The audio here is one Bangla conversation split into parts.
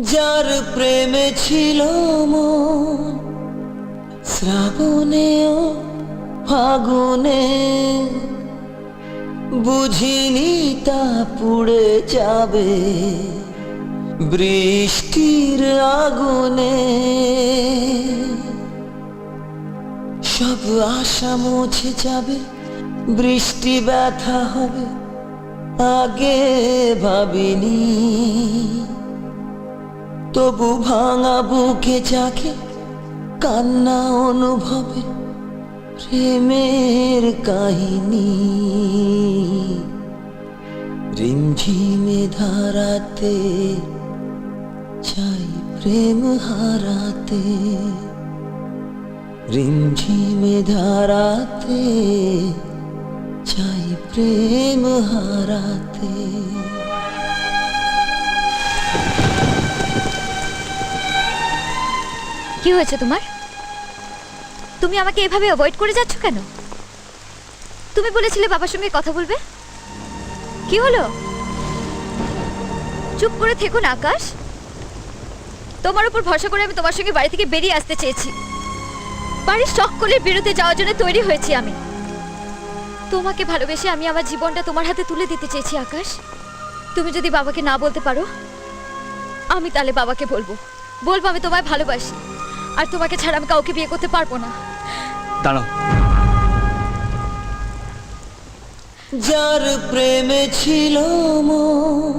যার প্রেমে ছিল মন শ্রাবণে ও ফাগুনে, বুঝিনি তা পুড়ে যাবে বৃষ্টির আগুনে। সব আশা মুছে যাবে, বৃষ্টি ব্যথা হবে, আগে ভাবিনি। তবু ভাঙা বুকে জাগে কান্না অনুভবে প্রেমের কাহিনী। রিমঝিমে ধারাতে চাই প্রেম হারাতে, রিমঝিমে ধারাতে চাই প্রেম হারাতে। কি হয়েছে তোমার? তুমি আমাকে এভাবে অ্যাভয়েড করে যাচ্ছ কেন? তুমি বলেছিলে বাবার সঙ্গে কথা বলবে, কি হলো? চুপ করে থেকো না আকাশ। তোমার উপর ভরসা করে আমি তোমার সঙ্গে বাড়ি থেকে বেরিয়ে আসতে চেয়েছি। বাড়ির সকলের বিরুদ্ধে যাওয়ার জন্য তৈরি হয়েছি আমি। তোমাকে ভালোবেসে আমি আমার জীবনটা তোমার হাতে তুলে দিতে চেয়েছি আকাশ। তুমি যদি বাবাকে না বলতে পারো, আমি তাহলে বাবাকে বলবো আমি তোমায় ভালোবাসি, আর তোমাকে ছাড়া আমি কাউকে বিয়ে করতে পারবো না। দাঁড়াও। যার প্রেমে ছিল মন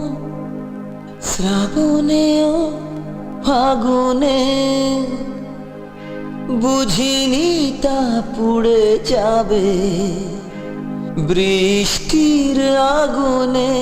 শ্রাবণে ও ফাগুনে, বুঝিনি তা পুড়ে যাবে বৃষ্টির আগুনে।